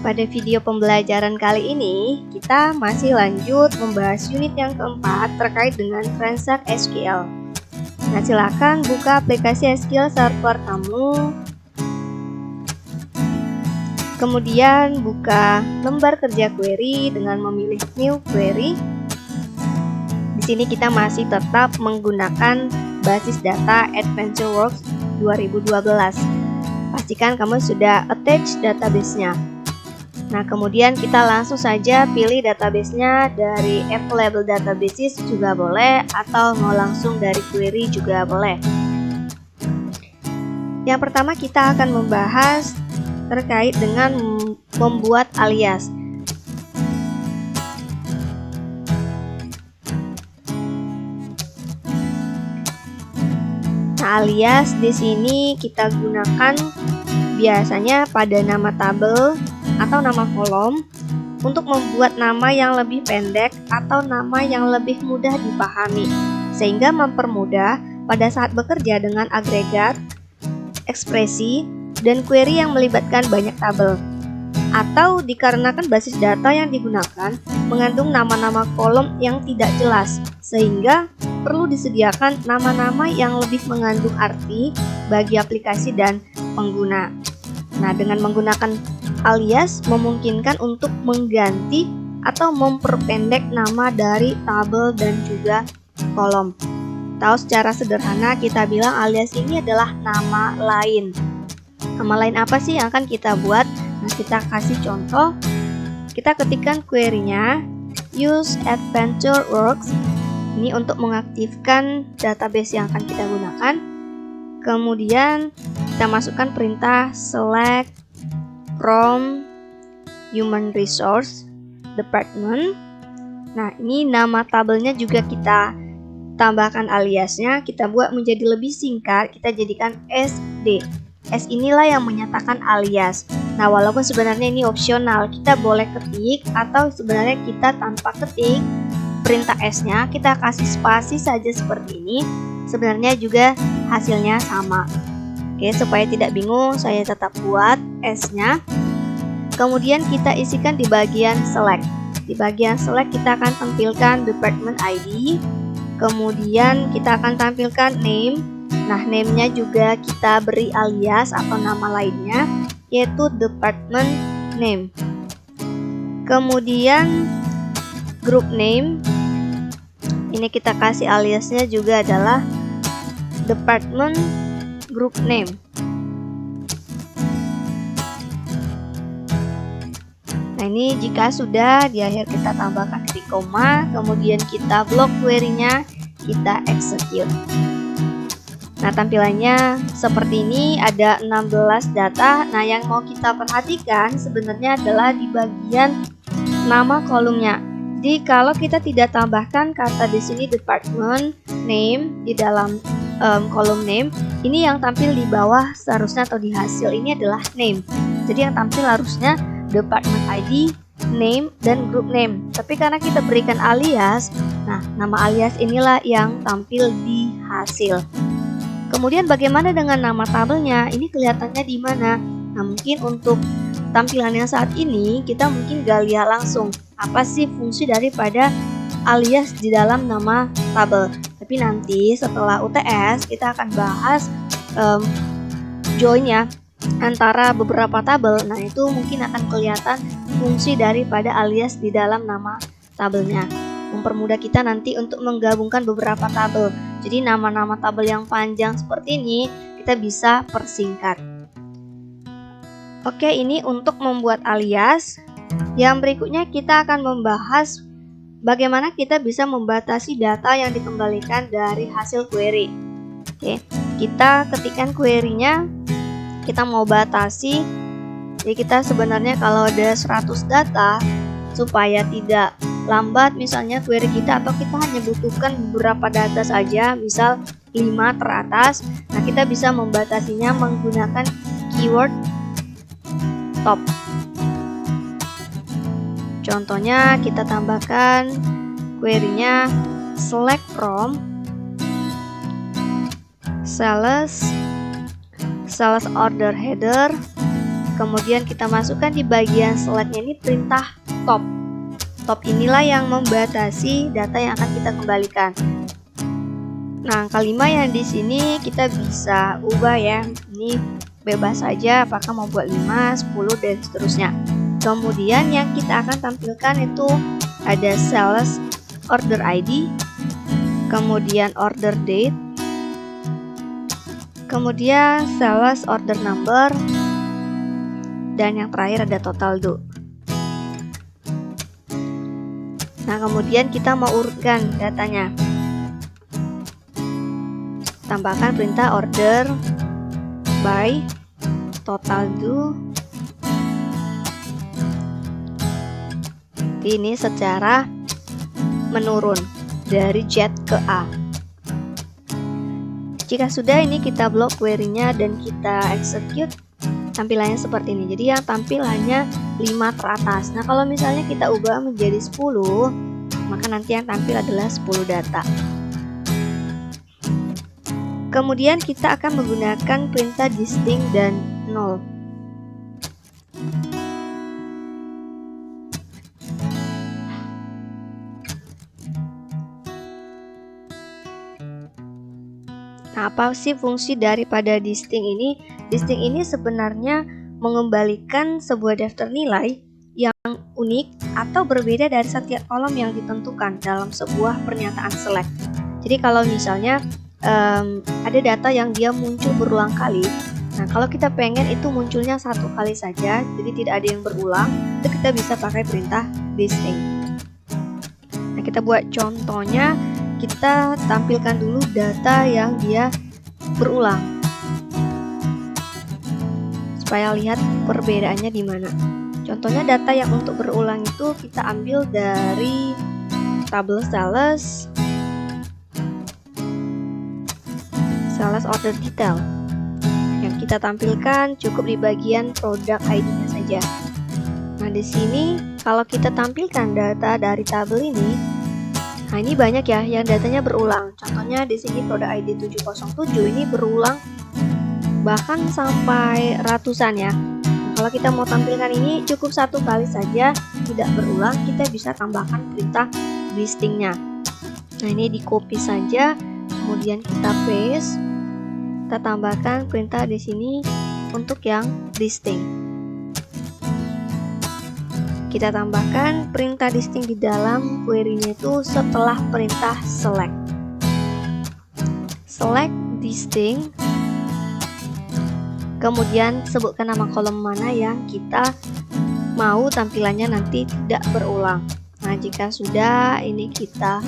Pada video pembelajaran kali ini, kita masih lanjut membahas unit yang keempat terkait dengan Transact SQL. Nah, silakan buka aplikasi SQL Server kamu. Kemudian buka lembar kerja query dengan memilih New Query. Di sini kita masih tetap menggunakan basis data AdventureWorks 2012. Pastikan kamu sudah attach database-nya. Nah, kemudian kita langsung saja pilih database-nya dari available databases juga boleh, atau mau langsung dari query juga boleh. Yang pertama kita akan membahas terkait dengan membuat alias. Nah, alias di sini kita gunakan biasanya pada nama tabel atau nama kolom untuk membuat nama yang lebih pendek atau nama yang lebih mudah dipahami, sehingga mempermudah pada saat bekerja dengan agregat, ekspresi, dan query yang melibatkan banyak tabel. Atau dikarenakan basis data yang digunakan mengandung nama-nama kolom yang tidak jelas, sehingga perlu disediakan nama-nama yang lebih mengandung arti bagi aplikasi dan pengguna. Nah, dengan menggunakan alias memungkinkan untuk mengganti atau memperpendek nama dari tabel dan juga kolom. Tahu secara sederhana kita bilang alias ini adalah nama lain. Nama lain apa sih yang akan kita buat? Nah, kita kasih contoh. Kita ketikkan query-nya use AdventureWorks. Ini untuk mengaktifkan database yang akan kita gunakan. Kemudian kita masukkan perintah select from human resource department. Nah, ini nama tabelnya juga kita tambahkan aliasnya, kita buat menjadi lebih singkat, kita jadikan SD. S inilah yang menyatakan alias. Nah, walaupun sebenarnya ini opsional, kita boleh ketik atau sebenarnya kita tanpa ketik perintah S-nya, kita kasih spasi saja seperti ini. Sebenarnya juga hasilnya sama. Oke, supaya tidak bingung, saya tetap buat S-nya. Kemudian kita isikan di bagian select. Di bagian select kita akan tampilkan department ID. Kemudian kita akan tampilkan name. Nah, name-nya juga kita beri alias atau nama lainnya, yaitu department name. Kemudian group name. Ini kita kasih aliasnya juga adalah department group name. Nah, ini jika sudah di akhir kita tambahkan titik koma, kemudian kita blok query-nya, kita execute. Nah, tampilannya seperti ini, ada 16 data. Nah, yang mau kita perhatikan sebenarnya adalah di bagian nama kolomnya. Jadi kalau kita tidak tambahkan kata di sini department name di dalam kolom name, ini yang tampil di bawah seharusnya atau di hasil ini adalah name. Jadi yang tampil harusnya department ID, name, dan group name. Tapi karena kita berikan alias, nah nama alias inilah yang tampil di hasil. Kemudian bagaimana dengan nama tabelnya? Ini kelihatannya di mana? Nah, mungkin untuk tampilan yang saat ini kita mungkin gak lihat langsung apa sih fungsi daripada alias di dalam nama tabel. Tapi nanti setelah UTS kita akan bahas join-nya antara beberapa tabel. Nah, itu mungkin akan kelihatan fungsi daripada alias di dalam nama tabelnya. Mempermudah kita nanti untuk menggabungkan beberapa tabel. Jadi nama-nama tabel yang panjang seperti ini kita bisa persingkat. Oke, ini untuk membuat alias. Yang berikutnya kita akan membahas bagaimana kita bisa membatasi data yang dikembalikan dari hasil query. Oke, kita ketikkan query-nya, kita mau batasi. Jadi kita sebenarnya kalau ada 100 data, supaya tidak lambat misalnya query kita, atau kita hanya butuhkan beberapa data saja, misal 5 teratas. Nah, kita bisa membatasinya menggunakan keyword top. Contohnya kita tambahkan query-nya select from sales order header Kemudian kita masukkan di bagian selectnya ini perintah top. Top inilah yang membatasi data yang akan kita kembalikan. Nah, angka 5 yang di sini kita bisa ubah ya. Ini bebas saja apakah mau buat 5, 10 dan seterusnya. Kemudian yang kita akan tampilkan itu ada sales order ID, kemudian order date, kemudian sales order number, dan yang terakhir ada total due. Nah, kemudian kita mau urutkan datanya. Tambahkan perintah order by total due. Ini secara menurun dari Z ke A. Jika sudah, ini kita blok query-nya dan kita execute. Tampilannya seperti ini. Jadi yang tampil hanya 5 teratas. Nah, kalau misalnya kita ubah menjadi 10, maka nanti yang tampil adalah 10 data. Kemudian kita akan menggunakan perintah distinct dan null. Nah, apa sih fungsi daripada distinct ini? Distinct ini sebenarnya mengembalikan sebuah daftar nilai yang unik atau berbeda dari setiap kolom yang ditentukan dalam sebuah pernyataan select. Jadi kalau misalnya ada data yang dia muncul berulang kali, nah kalau kita pengen itu munculnya satu kali saja, jadi tidak ada yang berulang, itu kita bisa pakai perintah distinct. Nah, kita buat contohnya. Kita tampilkan dulu data yang dia berulang supaya lihat perbedaannya di mana. Contohnya data yang untuk berulang itu kita ambil dari tabel sales order detail. Yang kita tampilkan cukup di bagian product ID-nya saja. Nah, di sini kalau kita tampilkan data dari tabel ini, nah ini banyak ya yang datanya berulang. Contohnya di sini produk ID 707 ini berulang bahkan sampai ratusan ya. Nah, kalau kita mau tampilkan ini cukup satu kali saja, tidak berulang, kita bisa tambahkan perintah distinct-nya. Nah, ini di copy saja, kemudian kita paste, kita tambahkan perintah di sini untuk yang distinct. Kita tambahkan perintah distinct di dalam query-nya itu setelah perintah select. Select distinct. Kemudian sebutkan nama kolom mana yang kita mau tampilannya nanti tidak berulang. Nah, jika sudah, ini kita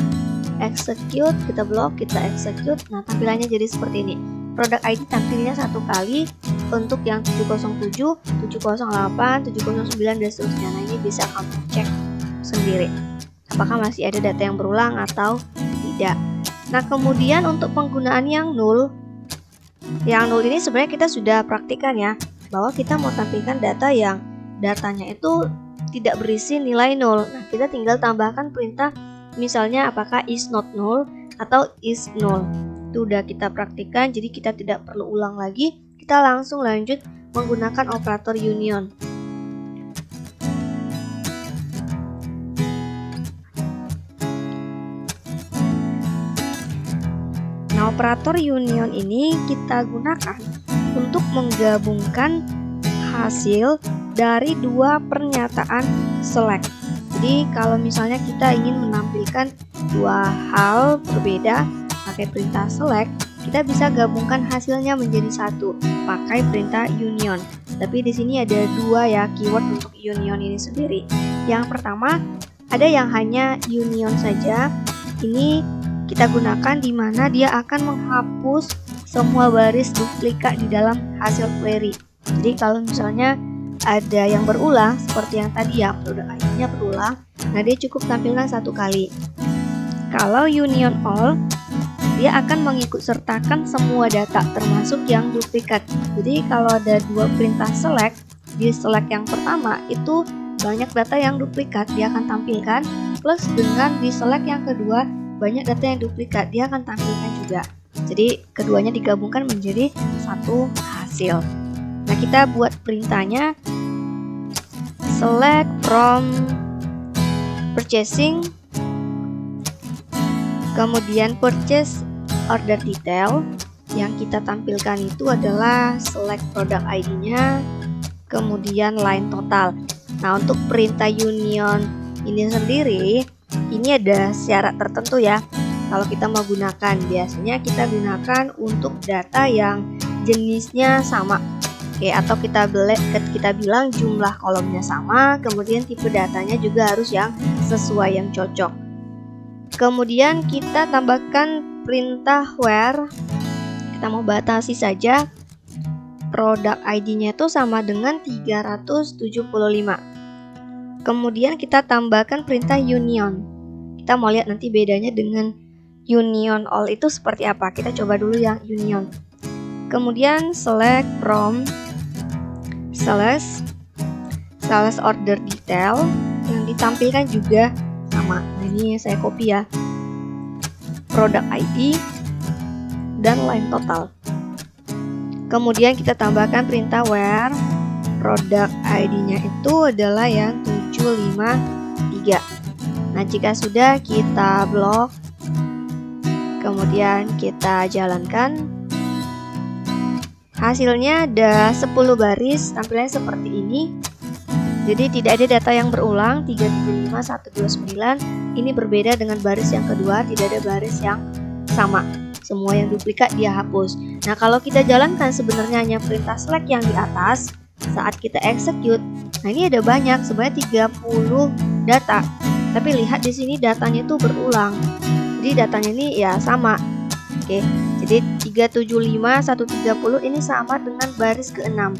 execute, kita blok, kita execute. Nah, tampilannya jadi seperti ini. Product ID tampilnya satu kali untuk yang 707, 708, 709 dan seterusnya. Nah, ini bisa kamu cek sendiri apakah masih ada data yang berulang atau tidak. Nah, kemudian untuk penggunaan yang null ini sebenarnya kita sudah praktikkan ya, bahwa kita mau tampilkan data yang datanya itu tidak berisi nilai null. Nah, kita tinggal tambahkan perintah misalnya apakah is not null atau is null. Itu udah kita praktikkan, jadi kita tidak perlu ulang lagi. Kita langsung lanjut menggunakan operator union. Nah, operator union ini kita gunakan untuk menggabungkan hasil dari dua pernyataan select. Jadi kalau misalnya kita ingin menampilkan dua hal berbeda pakai perintah select, kita bisa gabungkan hasilnya menjadi satu pakai perintah union. Tapi di sini ada dua ya keyword untuk union ini sendiri. Yang pertama ada yang hanya union saja. Ini kita gunakan di mana dia akan menghapus semua baris duplikat di dalam hasil query. Jadi kalau misalnya ada yang berulang seperti yang tadi ya, produk ID-nya berulang, nah dia cukup tampilkan satu kali. Kalau union all, dia akan mengikut sertakan semua data termasuk yang duplikat. Jadi kalau ada dua perintah select, di select yang pertama itu banyak data yang duplikat dia akan tampilkan, plus dengan di select yang kedua banyak data yang duplikat dia akan tampilkan juga. Jadi keduanya digabungkan menjadi satu hasil. Nah, Nah, kita buat perintahnya select from purchasing, kemudian purchase order detail. Yang kita tampilkan itu adalah select product ID-nya, kemudian line total. Nah, untuk perintah union ini sendiri, ini ada syarat tertentu ya. Kalau kita mau gunakan, biasanya kita gunakan untuk data yang jenisnya sama. Oke, atau kita bilang jumlah kolomnya sama, kemudian tipe datanya juga harus yang sesuai, yang cocok. Kemudian kita tambahkan perintah where. Kita mau batasi saja produk ID-nya itu sama dengan 375. Kemudian kita tambahkan perintah union. Kita mau lihat nanti bedanya dengan union all itu seperti apa. Kita coba dulu yang union. Kemudian select from sales order detail, yang ditampilkan juga sama. Nah, ini saya copy ya. Product ID dan line total. Kemudian kita tambahkan perintah where product ID-nya itu adalah yang 753. Nah, jika sudah, kita blok, kemudian kita jalankan. Hasilnya ada 10 baris, tampilannya seperti ini. Jadi tidak ada data yang berulang, 375, 129. Ini berbeda dengan baris yang kedua, tidak ada baris yang sama. Semua yang duplikat dia hapus. Nah, kalau kita jalankan sebenarnya hanya perintah select yang di atas. Saat kita execute, nah ini ada banyak, sebenarnya 30 data. Tapi lihat di sini datanya itu berulang. Jadi datanya ini ya sama. Oke, jadi 375, 130 ini sama dengan baris ke-6.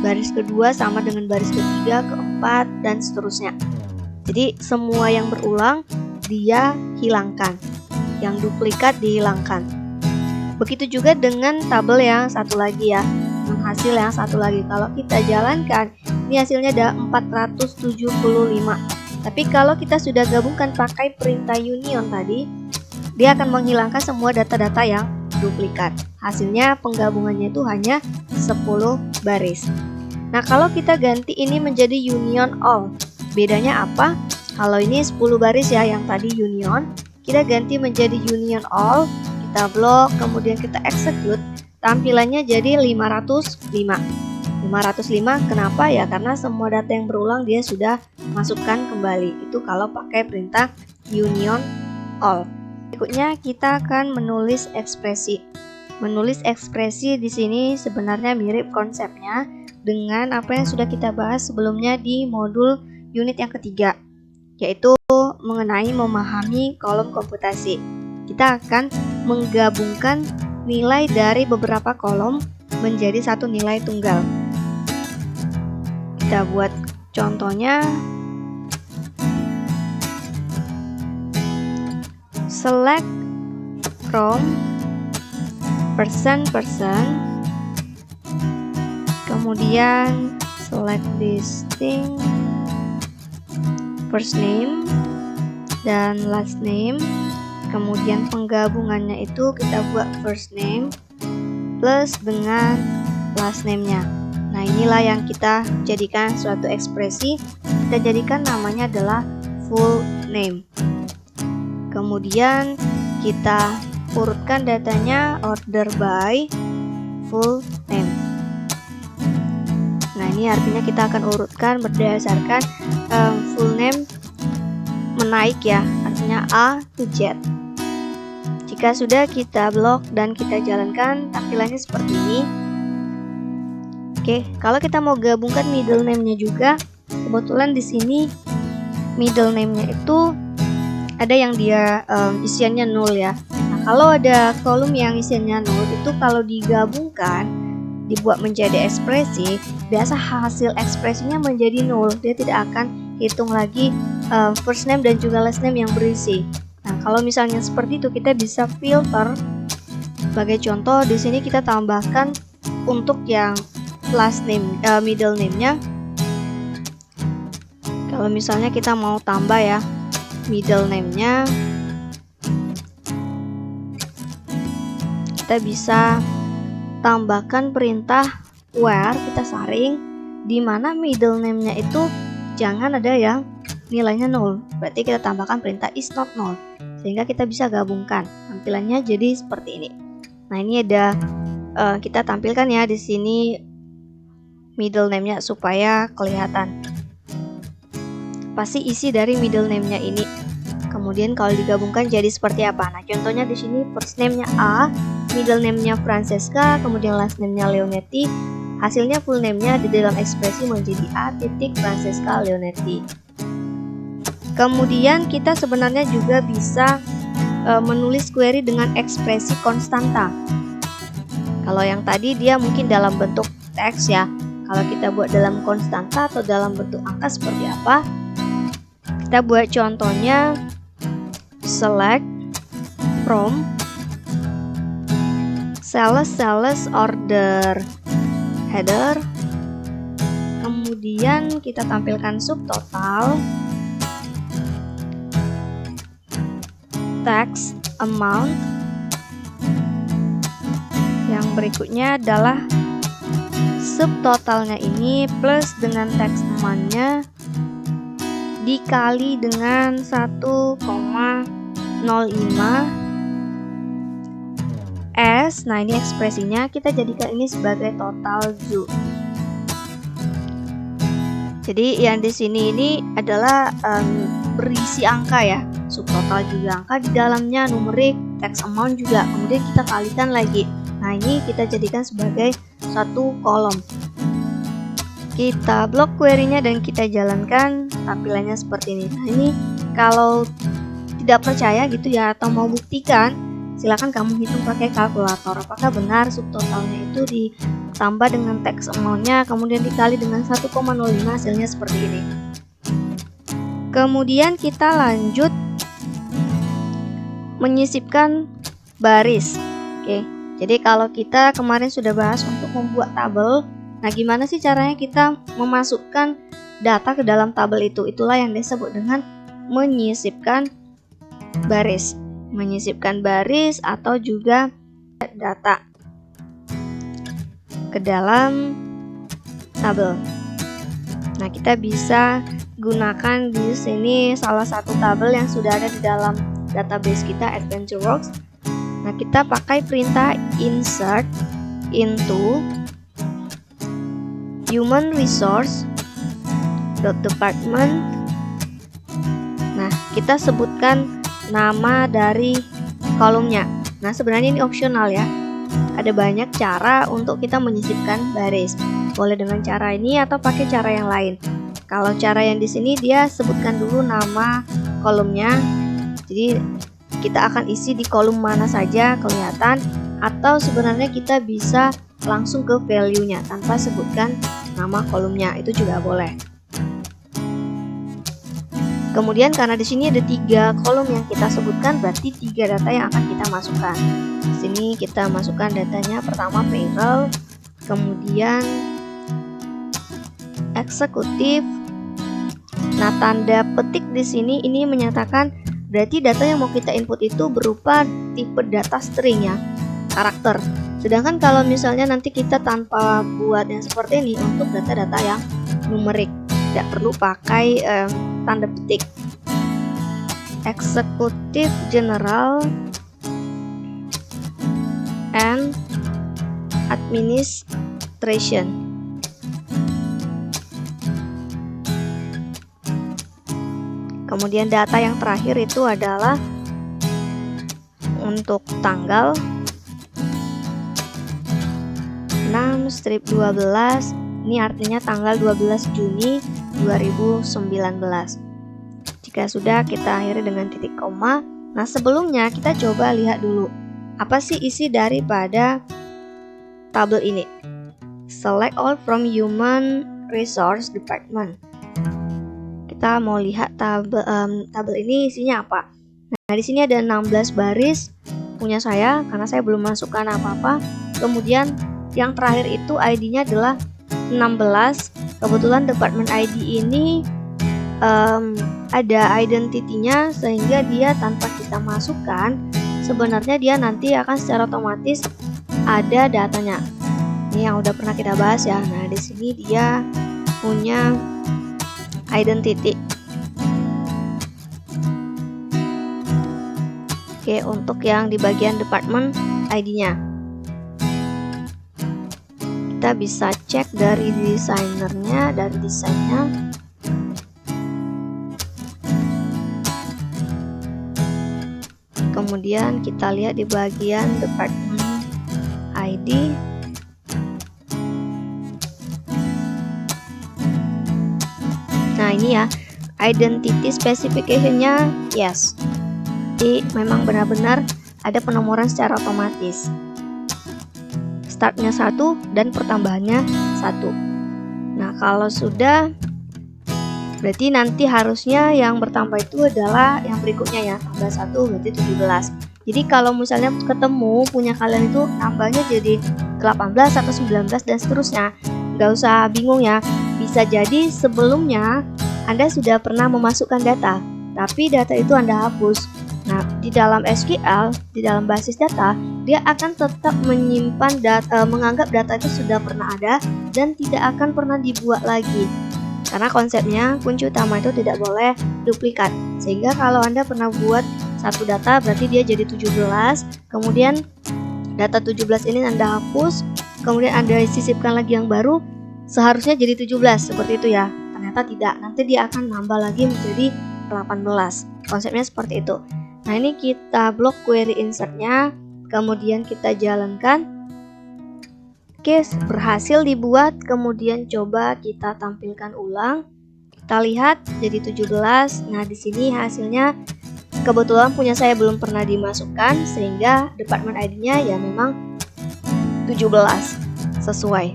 Baris kedua sama dengan baris ketiga, keempat, dan seterusnya. Jadi semua yang berulang dia hilangkan. Yang duplikat dihilangkan. Begitu juga dengan tabel yang satu lagi ya, hasil yang satu lagi. Kalau kita jalankan, ini hasilnya ada 475. Tapi kalau kita sudah gabungkan pakai perintah union tadi, dia akan menghilangkan semua data-data yang duplikat. Hasilnya penggabungannya itu hanya 10 baris. Nah, kalau kita ganti ini menjadi union all, bedanya apa? Kalau ini 10 baris ya, yang tadi union, kita ganti menjadi union all. Kita blok, kemudian kita execute, tampilannya jadi 505. 505 kenapa ya? Karena semua data yang berulang dia sudah masukkan kembali. Itu kalau pakai perintah union all. Berikutnya kita akan menulis ekspresi. Menulis ekspresi di sini sebenarnya mirip konsepnya dengan apa yang sudah kita bahas sebelumnya di modul unit yang ketiga, yaitu mengenai memahami kolom komputasi. Kita akan menggabungkan nilai dari beberapa kolom menjadi satu nilai tunggal. Kita buat contohnya. Select from person, kemudian select listing first name dan last name. Kemudian penggabungannya itu kita buat first name plus dengan last name-nya. Nah, inilah yang kita jadikan suatu ekspresi. Kita jadikan namanya adalah full name. Kemudian kita urutkan datanya order by full name. Nah, ini artinya kita akan urutkan berdasarkan full name menaik ya, artinya A to Z. Jika sudah, kita blok dan kita jalankan, tampilannya seperti ini. Oke, kalau kita mau gabungkan middle name-nya juga, kebetulan di sini middle name-nya itu ada yang dia isiannya 0 ya. Nah, kalau ada kolom yang isiannya 0 itu kalau digabungkan dibuat menjadi ekspresi, biasa hasil ekspresinya menjadi 0. Dia tidak akan hitung lagi first name dan juga last name yang berisi. Nah, kalau misalnya seperti itu, kita bisa filter. Sebagai contoh, di sini kita tambahkan untuk yang last name, middle name-nya. Kalau misalnya kita mau tambah ya, middle name-nya, kita bisa tambahkan perintah square, kita saring, di mana middle name-nya itu jangan ada yang nilainya 0. Berarti kita tambahkan perintah is not 0, sehingga kita bisa gabungkan. Tampilannya jadi seperti ini. Nah, ini ada kita tampilkan ya di sini middle name-nya supaya kelihatan pasti isi dari middle name-nya ini. Kemudian kalau digabungkan jadi seperti apa? Nah, contohnya di sini first name-nya A, middle name-nya Francesca, kemudian last name-nya Leonetti. Hasilnya full name-nya di dalam ekspresi menjadi A titik Francesca Leonetti. Kemudian kita sebenarnya juga bisa menulis query dengan ekspresi konstanta. Kalau yang tadi dia mungkin dalam bentuk teks ya. Kalau kita buat dalam konstanta atau dalam bentuk angka seperti apa? Kita buat contohnya select from sales order header. Kemudian kita tampilkan subtotal, tax amount. Yang berikutnya adalah subtotalnya ini plus dengan tax amount-nya dikali dengan 1,05 S. Nah, ini ekspresinya kita jadikan ini sebagai total due. Jadi yang di sini ini adalah berisi angka ya, subtotal juga angka, di dalamnya numerik, tax amount juga, kemudian kita kalikan lagi. Nah, ini kita jadikan sebagai satu kolom. Kita blok query-nya dan kita jalankan, tampilannya seperti ini. Nah, ini kalau tidak percaya gitu ya, atau mau buktikan, silakan kamu hitung pakai kalkulator. Apakah benar subtotalnya itu ditambah dengan tax amount-nya, kemudian dikali dengan 1,05, hasilnya seperti ini. Kemudian kita lanjut menyisipkan baris. Oke. Jadi kalau kita kemarin sudah bahas untuk membuat tabel, nah gimana sih caranya kita memasukkan data ke dalam tabel itu? Itulah yang disebut dengan menyisipkan baris. Menyisipkan baris atau juga data ke dalam tabel. Nah, kita bisa gunakan di sini salah satu tabel yang sudah ada di dalam database kita, AdventureWorks. Nah, kita pakai perintah insert into human resource department. Nah, kita sebutkan nama dari kolomnya. Nah, sebenarnya ini opsional ya. Ada banyak cara untuk kita menyisipkan baris. Boleh dengan cara ini atau pakai cara yang lain. Kalau cara yang di sini dia sebutkan dulu nama kolomnya. Jadi kita akan isi di kolom mana saja kelihatan, atau sebenarnya kita bisa langsung ke value-nya tanpa sebutkan nama kolomnya, itu juga boleh. Kemudian karena di sini ada 3 kolom yang kita sebutkan, berarti 3 data yang akan kita masukkan. Di sini kita masukkan datanya, pertama payroll, kemudian eksekutif. Nah, tanda petik di sini ini menyatakan berarti data yang mau kita input itu berupa tipe data string ya, karakter. Sedangkan kalau misalnya nanti kita tanpa buat yang seperti ini untuk data-data yang numerik, tidak perlu pakai tanda petik. Executive General and Administration. Kemudian data yang terakhir itu adalah untuk tanggal 6/12. Ini artinya tanggal 12 Juni 2019. Jika sudah, kita akhiri dengan titik koma. Nah, sebelumnya kita coba lihat dulu apa sih isi daripada tabel ini. Select all from human resource department. Kita mau lihat tabel ini isinya apa. Nah, di sini ada 16 baris punya saya karena saya belum masukkan apa-apa. Kemudian yang terakhir itu ID-nya adalah 16. Kebetulan department ID ini ada identity-nya, sehingga dia tanpa kita masukkan sebenarnya dia nanti akan secara otomatis ada datanya. Ini yang udah pernah kita bahas ya. Nah, di sini dia punya identity. Oke, untuk yang di bagian department ID-nya, kita bisa cek dari desainernya, dari desainnya. Kemudian kita lihat di bagian department ID. Nah, ini ya, identity specification-nya yes. Jadi memang benar-benar ada penomoran secara otomatis. Startnya 1 dan pertambahannya 1. Nah, kalau sudah, berarti nanti harusnya yang bertambah itu adalah yang berikutnya ya, tambah 1 berarti 17. Jadi kalau misalnya ketemu punya kalian itu nambahnya jadi 18 atau 19 dan seterusnya, nggak usah bingung ya. Bisa jadi sebelumnya Anda sudah pernah memasukkan data, tapi data itu Anda hapus. Nah, di dalam SQL, di dalam basis data, dia akan tetap menyimpan data, menganggap data itu sudah pernah ada dan tidak akan pernah dibuat lagi. Karena konsepnya kunci utama itu tidak boleh duplikat. Sehingga kalau Anda pernah buat satu data berarti dia jadi 17, kemudian data 17 ini Anda hapus, kemudian Anda sisipkan lagi yang baru, seharusnya jadi 17 seperti itu ya. Ternyata tidak, nanti dia akan nambah lagi menjadi 18. Konsepnya seperti itu. Nah, ini kita blok query insertnya, kemudian kita jalankan. Oke, berhasil dibuat, kemudian coba kita tampilkan ulang. Kita lihat jadi 17. Nah, di sini hasilnya kebetulan punya saya belum pernah dimasukkan, sehingga department ID-nya ya memang 17 sesuai.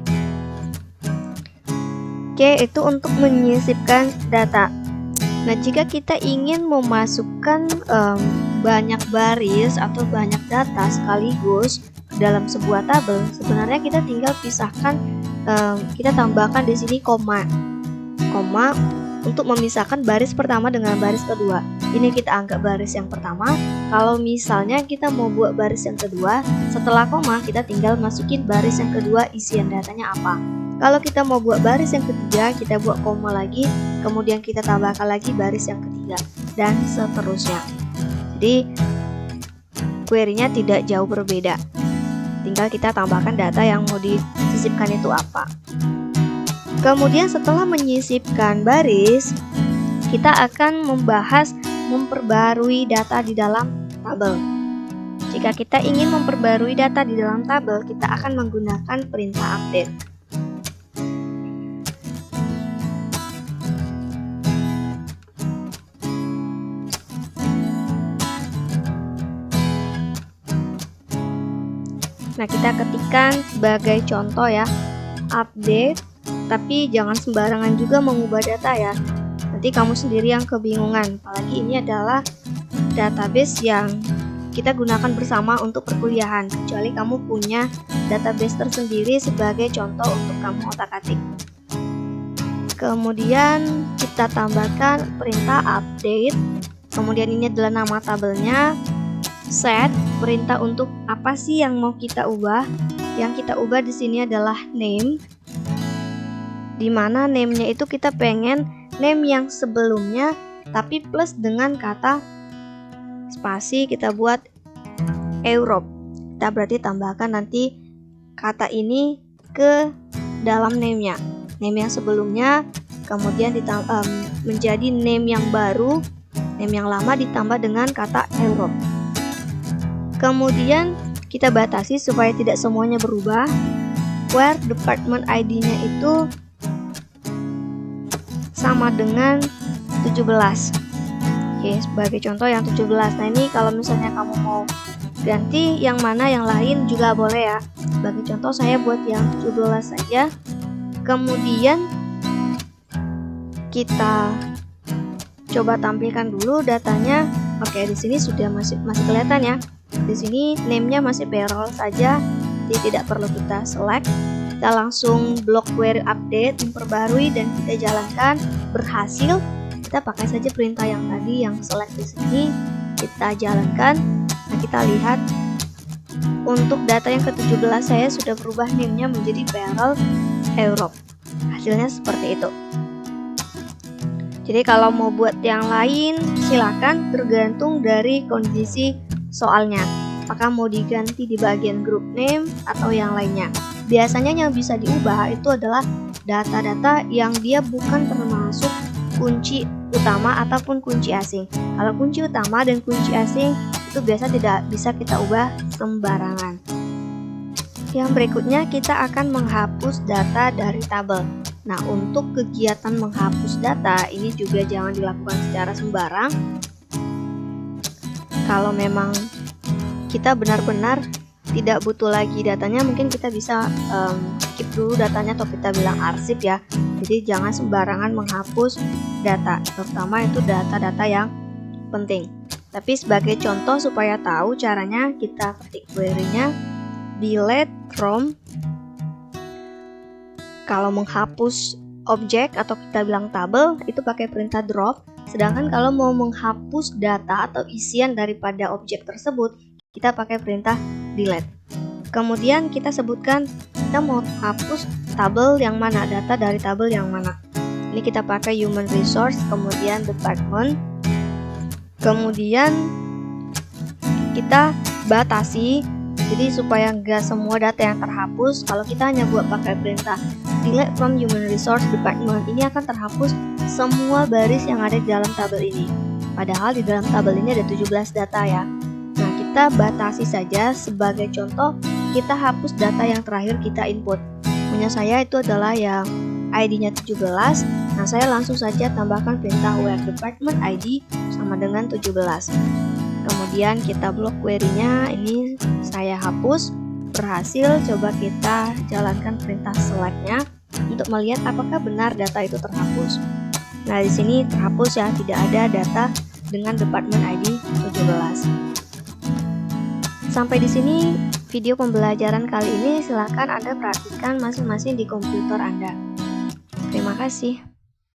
Oke, itu untuk menyisipkan data. Nah, jika kita ingin memasukkan banyak baris atau banyak data sekaligus dalam sebuah tabel, sebenarnya kita tinggal pisahkan, kita tambahkan di sini koma untuk memisahkan baris pertama dengan baris kedua. Ini kita anggap baris yang pertama. Kalau misalnya kita mau buat baris yang kedua, setelah koma kita tinggal masukin baris yang kedua, isian datanya apa. Kalau kita mau buat baris yang ketiga, kita buat koma lagi, kemudian kita tambahkan lagi baris yang ketiga, dan seterusnya. Jadi query-nya tidak jauh berbeda. Tinggal kita tambahkan data yang mau disisipkan itu apa. Kemudian setelah menyisipkan baris, kita akan membahas memperbarui data di dalam tabel. Jika kita ingin memperbarui data di dalam tabel, kita akan menggunakan perintah update. Nah, kita ketikkan sebagai contoh ya, update, tapi jangan sembarangan juga mengubah data ya. Nanti kamu sendiri yang kebingungan, apalagi ini adalah database yang kita gunakan bersama untuk perkuliahan, kecuali kamu punya database tersendiri sebagai contoh untuk kamu otak-atik. Kemudian kita tambahkan perintah update, kemudian ini adalah nama tabelnya. Set, perintah untuk apa sih yang mau kita ubah. Yang kita ubah di sini adalah name, dimana name-nya itu kita pengen name yang sebelumnya tapi plus dengan kata spasi, kita buat Europe. Kita berarti tambahkan nanti kata ini ke dalam name-nya, name yang sebelumnya, kemudian menjadi name yang baru, name yang lama ditambah dengan kata Europe. Kemudian kita batasi supaya tidak semuanya berubah, where department ID-nya itu sama dengan 17. Oke, sebagai contoh yang 17. Nah, ini kalau misalnya kamu mau ganti yang mana yang lain juga boleh ya. Sebagai contoh saya buat yang 17 saja. Kemudian kita coba tampilkan dulu datanya. Oke, di sini sudah masih kelihatan ya. Di sini name-nya masih payroll saja, jadi tidak perlu kita select. Kita langsung blok query update, memperbarui, dan kita jalankan. Berhasil. Kita pakai saja perintah yang tadi yang select di sini. Kita jalankan. Nah, kita lihat Untuk data yang ke-17 saya sudah berubah name-nya menjadi payroll Europe. Hasilnya seperti itu. Jadi kalau mau buat yang lain silakan, tergantung dari kondisi soalnya. Apakah mau diganti di bagian group name atau yang lainnya. Biasanya yang bisa diubah itu adalah data-data yang dia bukan termasuk kunci utama ataupun kunci asing. Kalau kunci utama dan kunci asing itu biasa tidak bisa kita ubah sembarangan. Yang berikutnya kita akan menghapus data dari tabel. Nah, untuk kegiatan menghapus data ini juga jangan dilakukan secara sembarang. Kalau memang kita benar-benar tidak butuh lagi datanya, mungkin kita bisa keep dulu datanya atau kita bilang arsip ya. Jadi jangan sembarangan menghapus data, terutama itu data-data yang penting. Tapi sebagai contoh supaya tahu caranya, kita ketik query-nya delete from. Kalau menghapus objek atau kita bilang tabel itu pakai perintah drop. Sedangkan kalau mau menghapus data atau isian daripada objek tersebut, kita pakai perintah delete. Kemudian kita sebutkan kita mau hapus tabel yang mana, data dari tabel yang mana. Ini kita pakai human resource, kemudian department. Kemudian kita batasi, jadi supaya nggak semua data yang terhapus. Kalau kita hanya buat pakai perintah delete from human resource department, ini akan terhapus semua baris yang ada di dalam tabel ini. Padahal di dalam tabel ini ada 17 data ya. Nah, kita batasi saja. Sebagai contoh, kita hapus data yang terakhir kita input. Punya saya itu adalah yang ID-nya 17. Nah, saya langsung saja tambahkan perintah where department ID sama dengan 17. Kemudian kita blok query-nya, ini saya hapus. Berhasil. Coba kita jalankan perintah select-nya untuk melihat apakah benar data itu terhapus. Nah, di sini terhapus ya, tidak ada data dengan department ID 17. Sampai di sini video pembelajaran kali ini. Silakan Anda perhatikan masing-masing di komputer Anda. Terima kasih.